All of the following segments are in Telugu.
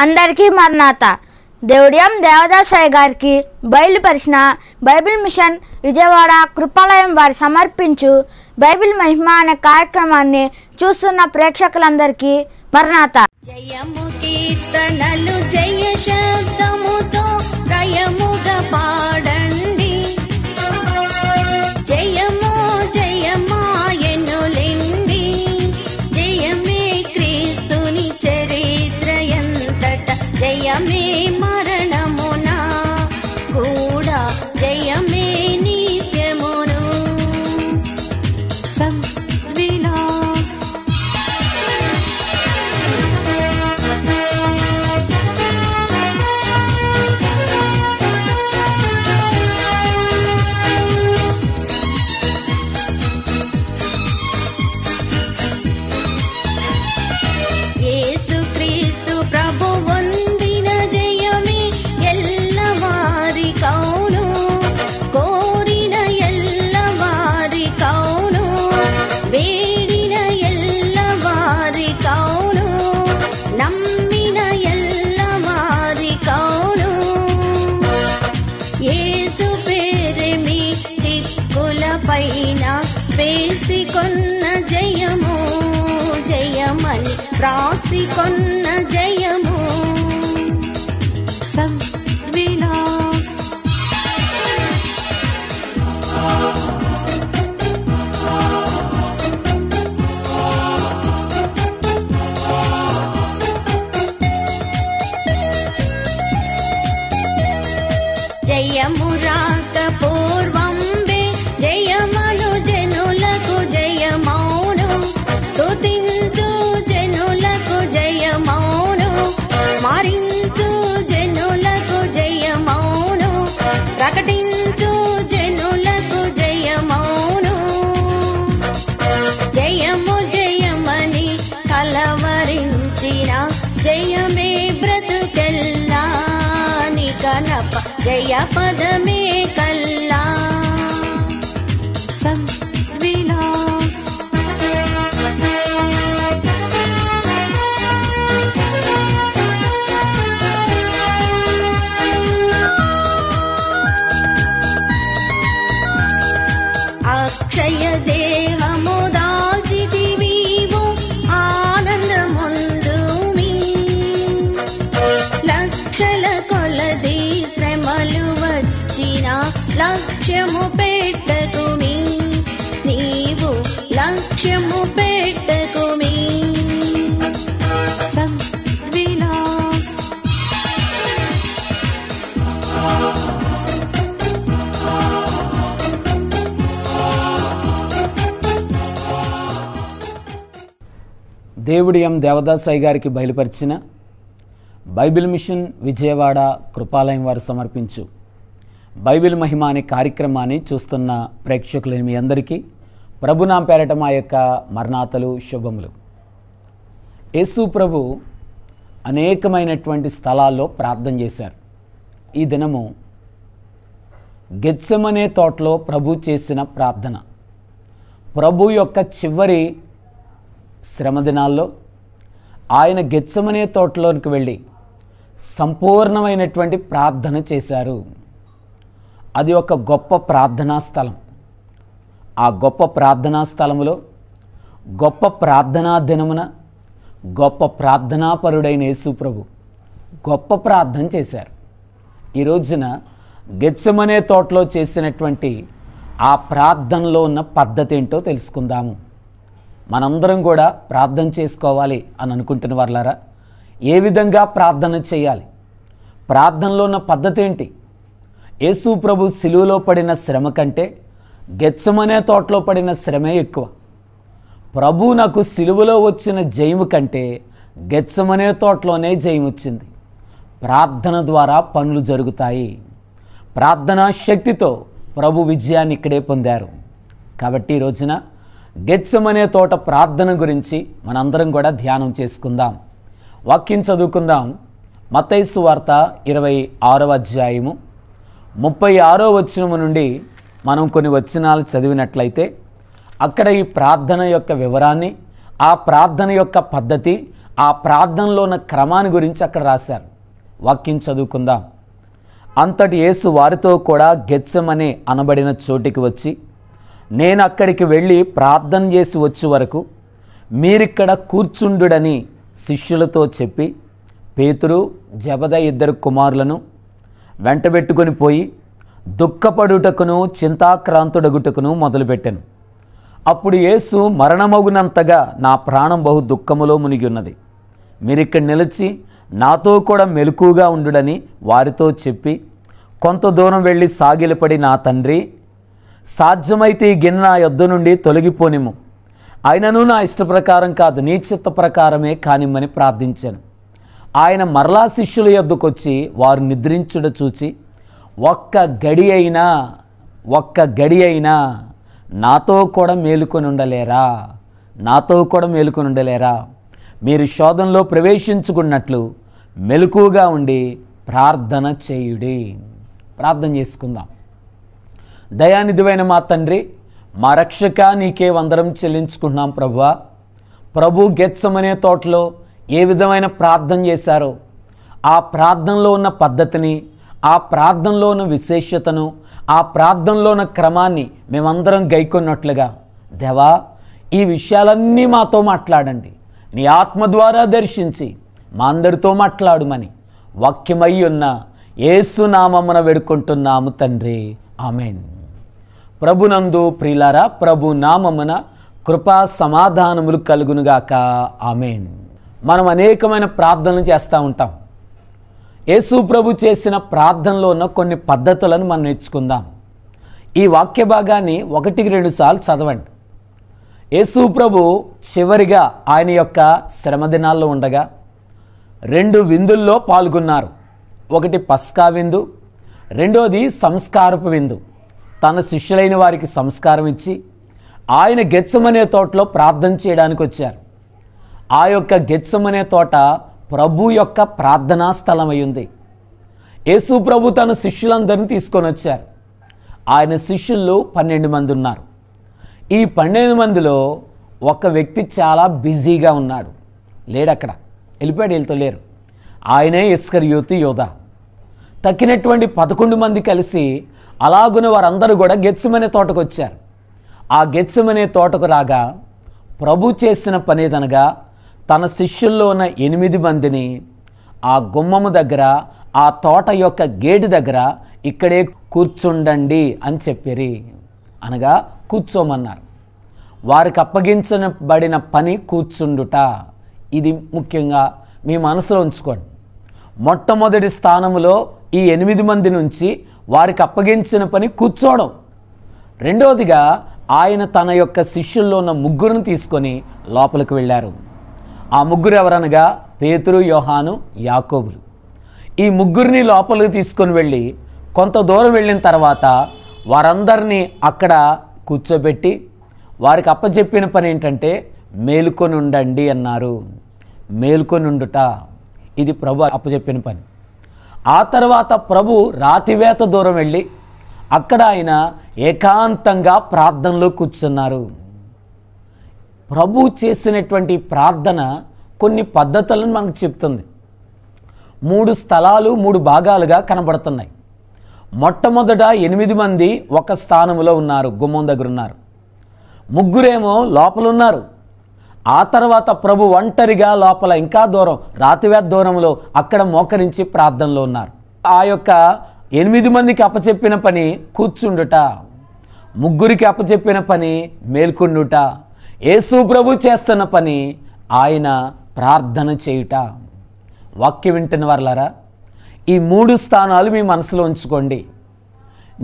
అందరికీ మరణాత. దేవుడియం దేవదాసయ్య గారికి బయలుపరిచిన బైబిల్ మిషన్ విజయవాడ కృపాలయం వారి సమర్పించు బైబిల్ మహిమ అనే కార్యక్రమాన్ని చూస్తున్న ప్రేక్షకులందరికీ మరణాత. జయము కీర్తనలు జయ శబ్దముతో ప్రయముగా పాడండి. జయము జయమాయనులెండి. జయమే క్రీస్తుని చరిత్ర ఎంతట. జయమే మరణమున కూడా జయమే నిత్యమును. సంవిలాస్ యేసుక్రీస్తు ప్రభు వందిన జయమే ఎల్లవారి కౌను. కోరిన ఎల్లవారి కౌను. వేడిన ఎల్లవారి కౌను. నమ్మిన ఎల్లవారి కౌను. యేసు పేరెమి చిక్కుల పైన వేసికొన్న జయము. జయమని రాసికొన్న జయము. సంవిలాస్ జయము రాక పూర్వంబే జయమను జనులకు జయమౌను. స్తుతించు జనులకు జయమౌను. స్మరించు జనులకు జయమౌను. ప్రకటించు జనులకు జయమౌను. జయము జయమని కలవరించిన జయమే బ్రతుకెల్లా కనప. జయ పదమే కల్లా. సంవిలాస్ అక్షయ దేహము దాల్చితివీవు ఆనందముందు మీ. లక్షల కొలది శ్రమలు వచ్చిన లక్ష్యము పెట్టకుమి. నీవు లక్ష్యము పెట్టకుమి. సంవిలాస్ దేవుడియం దేవదాసయ్య గారికి బయలుపరిచిన బైబిల్ మిషన్ విజయవాడ కృపాలయం వారు సమర్పించు బైబిల్ మహిమ అనే కార్యక్రమాన్ని చూస్తున్న ప్రేక్షకులైన మీ అందరికీ ప్రభునాం పేరట మా యొక్క మరణాతలు శుభములు. యేసు ప్రభు అనేకమైనటువంటి స్థలాల్లో ప్రార్థన చేశారు. ఈ దినము గెత్సెమనే తోటలో ప్రభు చేసిన ప్రార్థన. ప్రభు యొక్క చివరి శ్రమ దినాల్లో ఆయన గెత్సెమనే తోటలోనికి వెళ్ళి సంపూర్ణమైనటువంటి ప్రార్థన చేశారు. అది ఒక గొప్ప ప్రార్థనా స్థలం. ఆ గొప్ప ప్రార్థనా స్థలములో గొప్ప ప్రార్థనా దినమున గొప్ప ప్రార్థనాపరుడైన యేసు ప్రభు గొప్ప ప్రార్థన చేశారు. ఈ రోజున గెత్సెమనే తోటలో చేసినటువంటి ఆ ప్రార్థనలో ఉన్న పద్ధతి ఏంటో తెలుసుకుందాము. మనందరం కూడా ప్రార్థన చేసుకోవాలి అని అనుకుంటున్న వాళ్ళారా, ఏ విధంగా ప్రార్థన చేయాలి, ప్రార్థనలో ఉన్న పద్ధతి ఏంటి? యేసు ప్రభు సిలువలో పడిన శ్రమ కంటే గెత్సెమనే తోటలో పడిన శ్రమే ఎక్కువ. ప్రభు నాకు సిలువలో వచ్చిన జయము కంటే గెత్సెమనే తోటలోనే జయం వచ్చింది. ప్రార్థన ద్వారా పనులు జరుగుతాయి. ప్రార్థనా శక్తితో ప్రభు విజయాన్ని ఇక్కడే పొందారు. కాబట్టి ఈ రోజున గెత్సెమనే తోట ప్రార్థన గురించి మనందరం కూడా ధ్యానం చేసుకుందాం. వాక్యం చదువుకుందాం. మత్తయి సువార్త 26వ అధ్యాయము 36వ వచనము నుండి మనం కొన్ని వచనాలు చదివినట్లయితే అక్కడ ఈ ప్రార్థన యొక్క వివరాన్ని, ఆ ప్రార్థన యొక్క పద్ధతి, ఆ ప్రార్థనలో ఉన్న క్రమాన్ని గురించి అక్కడ రాశారు. వాక్యం చదువుకుందాం. అంతటి యేసు వారితో కూడా గెత్సెమనే అనబడిన చోటికి వచ్చి, నేను అక్కడికి వెళ్ళి ప్రార్థన చేసి వచ్చే వరకు మీరిక్కడ కూర్చుండుడని శిష్యులతో చెప్పి పేతురు జెబెదయి 2 కుమారులను వెంటబెట్టుకొని పోయి దుఃఖపడుటకును చింతాక్రాంతుడగుటకును మొదలుపెట్టెను. అప్పుడు యేసు మరణమగునంతగా నా ప్రాణం బహు దుఃఖములో మునిగి ఉన్నది, మీరిక్కడ నిలిచి నాతో కూడా మెలకుగా ఉండుడని వారితో చెప్పి కొంత దూరం వెళ్ళి సాగిలపడి, నా తండ్రి, సాధ్యమైతే ఈ గిన్నె నా యొద్ద నుండి తొలగిపోనిము, ఆయనను నా ఇష్ట ప్రకారం కాదు నీ చిత్త ప్రకారమే కానిమ్మని ప్రార్థించాను. ఆయన మరలా శిష్యుల యొద్దకు వచ్చి వారు నిద్రించుట చూచి, ఒక్క గడి అయినా నాతో కూడా మేలుకొని ఉండలేరా, మీరు శోధనలో ప్రవేశించుకున్నట్లు మెలకుగా ఉండి ప్రార్థన చేయుడి. ప్రార్థన చేసుకుందాం. దయానిధివైన మా తండ్రి, మా రక్షక, నీకే వందనం చెల్లించుకుంటున్నాం ప్రభువా. ప్రభు గెత్సెమనే తోటలో ఏ విధమైన ప్రార్థన చేశారో ఆ ప్రార్థనలో ఉన్న పద్ధతిని, ఆ ప్రార్థనలో ఉన్న విశేషతను, ఆ ప్రార్థనలో ఉన్న క్రమాన్ని మేమందరం గైకొన్నట్లుగా దేవా, ఈ విషయాలన్నీ మాతో మాట్లాడండి. నీ ఆత్మ ద్వారా దర్శించి మా అందరితో మాట్లాడుమని వాక్యమై ఉన్న యేసు నామమున వేడుకుంటున్నాము తండ్రి, ఆమేన్. ప్రభునందు ప్రియులారా, ప్రభు నామమున కృపా సమాధానములు కలుగునుగాక, ఆమేన్. మనం అనేకమైన ప్రార్థనలు చేస్తూ ఉంటాం. యేసు ప్రభు చేసిన ప్రార్థనలో ఉన్న కొన్ని పద్ధతులను మనం నేర్చుకుందాం. ఈ వాక్య భాగాన్ని 1-2 సార్లు చదవండి. యేసు ప్రభు చివరిగా ఆయన యొక్క శ్రమ దినాల్లో ఉండగా 2 విందుల్లో పాల్గొన్నారు. ఒకటి పస్కా విందు, రెండోది సంస్కారపు విందు. తన శిష్యులైన వారికి సంస్కారం ఇచ్చి ఆయన గెత్సెమనే తోటలో ప్రార్థన చేయడానికి వచ్చారు. ఆ యొక్క గెత్సెమనే తోట ప్రభు యొక్క ప్రార్థనా స్థలం అయ్యింది. యేసు ప్రభు తన శిష్యులందరినీ తీసుకొని వచ్చారు. ఆయన శిష్యుల్లో 12 మంది ఉన్నారు. ఈ 12 మందిలో ఒక వ్యక్తి చాలా బిజీగా ఉన్నాడు, లేడు, అక్కడ వెళ్ళిపోయాడు, వీళ్ళతో లేరు. ఆయనే ఇస్కరియోతు యోధా. తక్కినటువంటి 11 మంది కలిసి అలాగున వారందరూ కూడా గెత్సెమనే తోటకు వచ్చారు. ఆ గెత్సెమనే తోటకు రాగా ప్రభు చేసిన పనేదనగా తన శిష్యుల్లో ఉన్న 8 మందిని ఆ గుమ్మము దగ్గర, ఆ తోట యొక్క గేటు దగ్గర ఇక్కడే కూర్చుండండి అని చెప్పారు. అనగా కూర్చోమన్నారు. వారికి అప్పగించబడిన పని కూర్చుండుట. ఇది ముఖ్యంగా మీ మనసులో ఉంచుకోండి. మొట్టమొదటి స్థానములో ఈ 8 మంది నుంచి వారికి అప్పగించిన పని కూర్చోవడం. రెండవదిగా ఆయన తన యొక్క శిష్యుల్లో ఉన్న 3 తీసుకొని లోపలికి వెళ్ళారు. ఆ 3 ఎవరనగా పేతురు, యోహాను, యాకోబులు. ఈ 3 లోపలికి తీసుకొని వెళ్ళి కొంత దూరం వెళ్ళిన తర్వాత వారందరినీ అక్కడ కూర్చోబెట్టి వారికి అప్పచెప్పిన పని ఏంటంటే మేలుకొని ఉండండి అన్నారు. మేలుకొని ఉండుట, ఇది ప్రభు అప్పచెప్పిన పని. ఆ తర్వాత ప్రభు రాతివేత దూరం వెళ్ళి అక్కడ ఆయన ఏకాంతంగా ప్రార్థనలో కూర్చున్నారు. ప్రభు చేసినటువంటి ప్రార్థన కొన్ని పద్ధతులను మనకు చెప్తుంది. 3 స్థలాలు 3 భాగాలుగా కనబడుతున్నాయి. మొట్టమొదట 8 మంది ఒక స్థానంలో ఉన్నారు, గుమ్మం దగ్గర ఉన్నారు. 3 లోపల ఉన్నారు. ఆ తర్వాత ప్రభు ఒంటరిగా లోపల ఇంకా దూరం, రాతివేత దూరంలో అక్కడ మోకరించి ప్రార్థనలో ఉన్నారు. ఆ యొక్క 8 మందికి అప్పచెప్పిన పని కూర్చుండుట, 3కి అప్పచెప్పిన పని మేల్కొండుట, యేసు ప్రభు చేస్తున్న పని ఆయన ప్రార్థన చేయుట. వాక్యం వింటున్న వారలారా, ఈ 3 స్థానాలు మీ మనసులో ఉంచుకోండి.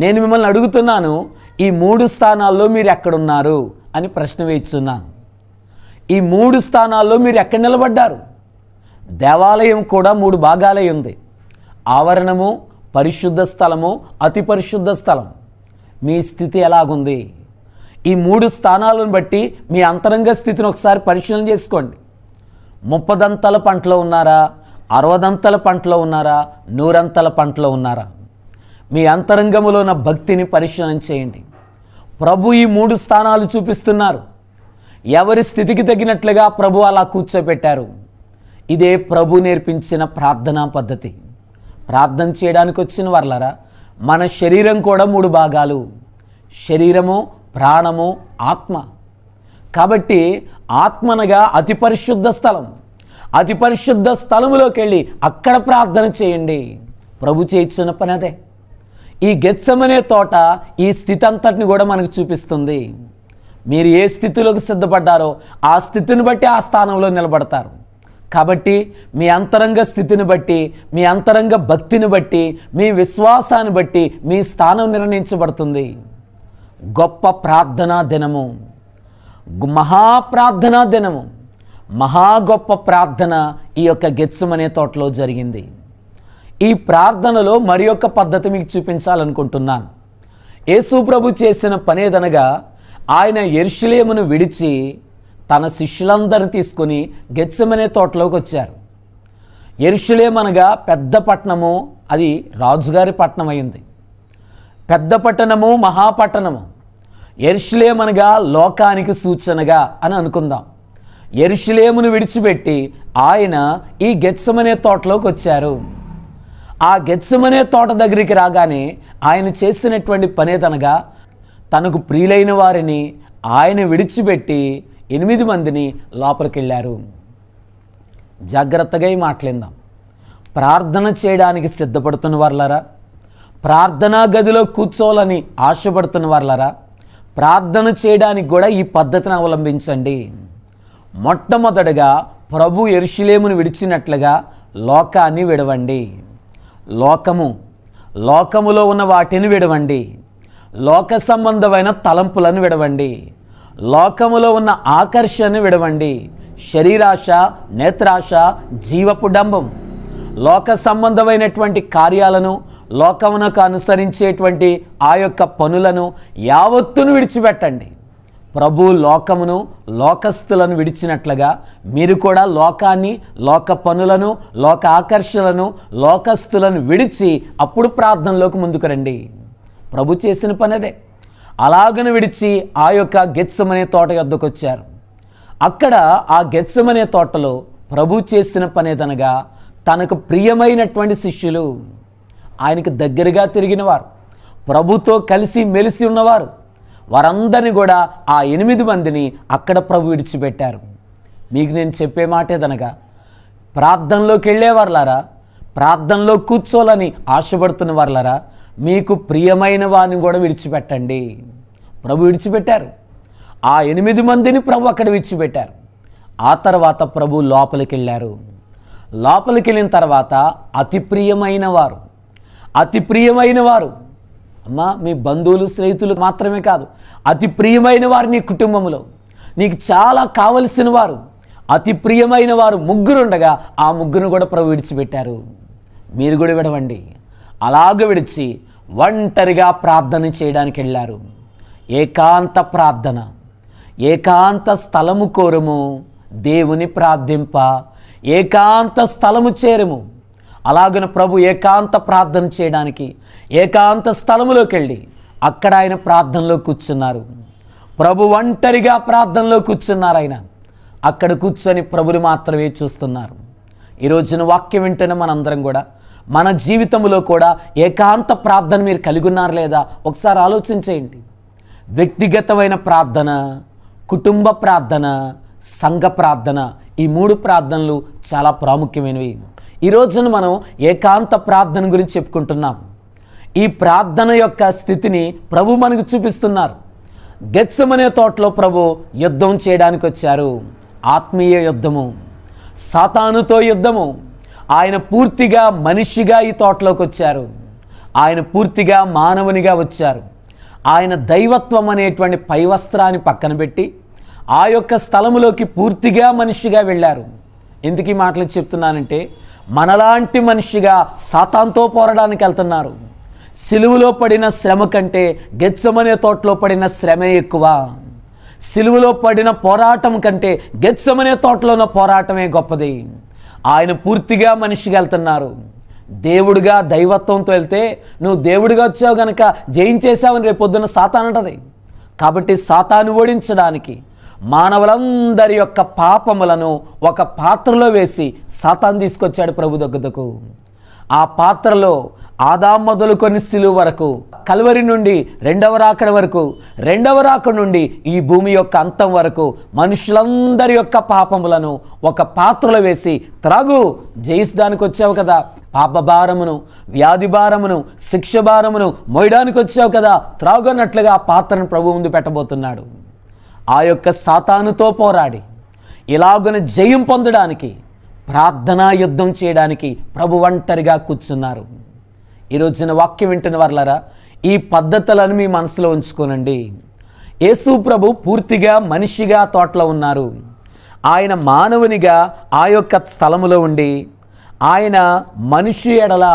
నేను మిమ్మల్ని అడుగుతున్నాను, ఈ 3 స్థానాల్లో మీరు ఎక్కడున్నారు అని ప్రశ్న వేస్తున్నాను. ఈ 3 స్థానాల్లో మీరు ఎక్కడ నిలబడ్డారు? దేవాలయం కూడా 3 భాగాలై ఉంది. ఆవరణము, పరిశుద్ధ స్థలము, అతి పరిశుద్ధ స్థలం. మీ స్థితి ఎలాగుంది? ఈ 3 స్థానాలను బట్టి మీ అంతరంగ స్థితిని ఒకసారి పరిశీలన చేసుకోండి. 30 అంతల పంటలో ఉన్నారా? 60 అంతల పంటలో ఉన్నారా? 100 అంతల పంటలో ఉన్నారా? మీ అంతరంగములో ఉన్న భక్తిని పరిశీలన చేయండి. ప్రభు ఈ 3 స్థానాలు చూపిస్తున్నారు. ఎవరి స్థితికి తగినట్లుగా ప్రభు అలా కూర్చోబెట్టారు. ఇదే ప్రభు నేర్పించిన ప్రార్థనా పద్ధతి. ప్రార్థన చేయడానికి వచ్చిన వాళ్ళరా, మన శరీరం కూడా 3 భాగాలు: శరీరము, ప్రాణము, ఆత్మ. కాబట్టి ఆత్మనగా అతి పరిశుద్ధ స్థలం. అతి పరిశుద్ధ స్థలములోకి వెళ్ళి అక్కడ ప్రార్థన చేయండి. ప్రభు చేయించిన పని అదే. ఈ గెత్సెమనే తోట ఈ స్థితి అంతటిని కూడా మనకు చూపిస్తుంది. మీరు ఏ స్థితిలోకి సిద్ధపడ్డారో ఆ స్థితిని బట్టి ఆ స్థానంలో నిలబడతారు. కాబట్టి మీ అంతరంగ స్థితిని బట్టి, మీ అంతరంగ భక్తిని బట్టి, మీ విశ్వాసాన్ని బట్టి మీ స్థానం నిర్ణయించబడుతుంది. గొప్ప ప్రార్థనా దినము, మహాప్రార్థనా దినము, మహా గొప్ప ప్రార్థన ఈ యొక్క గెత్సెమనే తోటలో జరిగింది. ఈ ప్రార్థనలో మరి ఒక పద్ధతి మీకు చూపించాలనుకుంటున్నాను. యేసు ప్రభు చేసిన పనేదనగా, ఆయన యెరూషలేమును విడిచి తన శిష్యులందరిని తీసుకుని గెత్సెమనే తోటలోకి వచ్చారు. యెరూషలేము అనగా పెద్ద పట్టణము, అది రాజుగారి పట్టణం అయింది. పెద్ద పట్టణము, మహాపట్టణము. యెరూషలేము అనగా లోకానికి సూచనగా అని అనుకుందాం. యెరూషలేమును విడిచిపెట్టి ఆయన ఈ గెత్సెమనే తోటలోకి వచ్చారు. ఆ గెత్సెమనే తోట దగ్గరికి రాగానే ఆయన చేసినటువంటి పనేదనగా, తనకు ప్రియులైన వారిని ఆయన విడిచిపెట్టి 8 మందిని లోపలికి వెళ్ళారు. జాగ్రత్తగా ఈ మాట్లాడదాం. ప్రార్థన చేయడానికి సిద్ధపడుతున్న వాళ్ళరా, ప్రార్థనా గదిలో కూర్చోవాలని ఆశపడుతున్న వాళ్ళరా, ప్రార్థన చేయడానికి కూడా ఈ పద్ధతిని అవలంబించండి. మొట్టమొదటగా ప్రభు యెరూషలేమును విడిచినట్లుగా లోకాన్ని విడవండి. లోకములో ఉన్న వాటిని విడవండి. లోక సంబంధమైన తలంపులను విడవండి. లోకములో ఉన్న ఆకర్షణను విడవండి. శరీరాశ, నేత్రాశ, జీవపు డంబం, లోక సంబంధమైనటువంటి కార్యాలను, లోకమునకు అనుసరించేటువంటి ఆ యొక్క పనులను యావత్తును విడిచిపెట్టండి. ప్రభు లోకమును, లోకస్తులను విడిచినట్లుగా మీరు కూడా లోకాన్ని, లోక పనులను, లోక ఆకర్షణలను, లోకస్తులను విడిచి అప్పుడు ప్రార్థనలోకి ముందుకు రండి. ప్రభు చేసిన పని అదే. అలాగను విడిచి ఆ యొక్క గెత్సెమనే తోట వద్దకు వచ్చారు. అక్కడ ఆ గెత్సెమనే తోటలో ప్రభు చేసిన పనేదనగా, తనకు ప్రియమైనటువంటి శిష్యులు, ఆయనకు దగ్గరగా తిరిగినవారు, ప్రభుతో కలిసి మెలిసి ఉన్నవారు, వారందరినీ కూడా ఆ 8 మందిని అక్కడ ప్రభు విడిచిపెట్టారు. మీకు నేను చెప్పే మాట ఏదనగా, ప్రార్థనలోకి వెళ్ళేవారులారా, ప్రార్థనలో కూర్చోవాలని ఆశపడుతున్న వారులారా, మీకు ప్రియమైన వారిని కూడా విడిచిపెట్టండి. ప్రభు విడిచిపెట్టారు. ఆ 8 మందిని ప్రభు అక్కడ విడిచిపెట్టారు. ఆ తర్వాత ప్రభు లోపలికి వెళ్ళారు. లోపలికి వెళ్ళిన తర్వాత అతి ప్రియమైన వారు, అమ్మా, మీ బంధువులు, స్నేహితులు మాత్రమే కాదు, అతి ప్రియమైన వారు నీ కుటుంబంలో, నీకు చాలా కావలసిన వారు, అతి ప్రియమైన వారు 3 ఉండగా ఆ 3 కూడా ప్రభు విడిచిపెట్టారు. మీరు కూడా విడవండి. అలాగ విడిచి ఒంటరిగా ప్రార్థన చేయడానికి వెళ్ళారు. ఏకాంత ప్రార్థన, ఏకాంత స్థలము కోరము, దేవుని ప్రార్థింప ఏకాంత స్థలము చేరము. అలాగన ప్రభు ఏకాంత ప్రార్థన చేయడానికి ఏకాంత స్థలములోకి వెళ్ళి అక్కడ ఆయన ప్రార్థనలో కూర్చున్నారు. ప్రభు ఒంటరిగా ప్రార్థనలో కూర్చున్నారు. ఆయన అక్కడ కూర్చొని ప్రభుని మాత్రమే చూస్తున్నారు. ఈ రోజున వాక్యం వింటున్న మనందరం కూడా మన జీవితంలో కూడా ఏకాంత ప్రార్థన మీరు కలిగి ఉన్నారు లేదా ఒకసారి ఆలోచించేయండి. వ్యక్తిగతమైన ప్రార్థన, కుటుంబ ప్రార్థన, సంఘ ప్రార్థన, ఈ 3 ప్రార్థనలు చాలా ప్రాముఖ్యమైనవి. ఈ రోజున మనం ఏకాంత ప్రార్థన గురించి చెప్పుకుంటున్నాం. ఈ ప్రార్థన యొక్క స్థితిని ప్రభు మనకు చూపిస్తున్నారు. గెత్సెమనే తోటలో ప్రభు యుద్ధం చేయడానికి వచ్చారు. ఆత్మీయ యుద్ధము, సాతానుతో యుద్ధము. ఆయన పూర్తిగా మనిషిగా ఈ తోటలోకి వచ్చారు. ఆయన పూర్తిగా మానవునిగా వచ్చారు. ఆయన దైవత్వం అనేటువంటి పై వస్త్రాన్ని పక్కన పెట్టి ఆ యొక్క స్థలములోకి పూర్తిగా మనిషిగా వెళ్ళారు. ఎందుకు ఈ మాటలు చెప్తున్నానంటే, మనలాంటి మనిషిగా సాతానుతో పోరాడానికి వెళ్తున్నారు. సిలువలో పడిన శ్రమ కంటే గెత్సెమనే తోటలో పడిన శ్రమే ఎక్కువ. సిలువలో పడిన పోరాటం కంటే గెత్సెమనే తోటలో ఉన్న పోరాటమే గొప్పది. ఆయన పూర్తిగా మనిషిగా వెళ్తున్నారు. దేవుడిగా, దైవత్వంతో వెళ్తే నువ్వు దేవుడిగా వచ్చావు గనక జయించేసావని రేపొద్దున సాతాను అంటది. కాబట్టి సాతాను ఓడించడానికి, మానవులందరి యొక్క పాపములను ఒక పాత్రలో వేసి సాతాను తీసుకొచ్చాడు ప్రభు దగ్గరకు. ఆ పాత్రలో ఆదాం మొదలుకొని సిలువ వరకు, కల్వరి నుండి రెండవ రాకడ వరకు, రెండవ రాకడ నుండి ఈ భూమి యొక్క అంతం వరకు మనుషులందరి యొక్క పాపములను ఒక పాత్రలో వేసి త్రాగు, జయించడానికి వచ్చావు కదా, పాప భారమును, వ్యాధి భారమును, శిక్ష భారమును మోయడానికి వచ్చావు కదా, త్రాగు అన్నట్లుగా ఆ పాత్రను ప్రభు ముందు పెట్టబోతున్నాడు. ఆ యొక్క సాతానుతో పోరాడి ఇలాగున జయం పొందడానికి, ప్రార్థనా యుద్ధం చేయడానికి ప్రభు ఒంటరిగా కూర్చున్నారు. ఈరోజున వాక్యం వింటున్న వారలారా, ఈ పద్ధతులను మీ మనసులో ఉంచుకోనండి. యేసు ప్రభు పూర్తిగా మనిషిగా తోటలో ఉన్నారు. ఆయన మానవునిగా ఆ యొక్క స్థలములో ఉండి ఆయన మనిషి ఎడల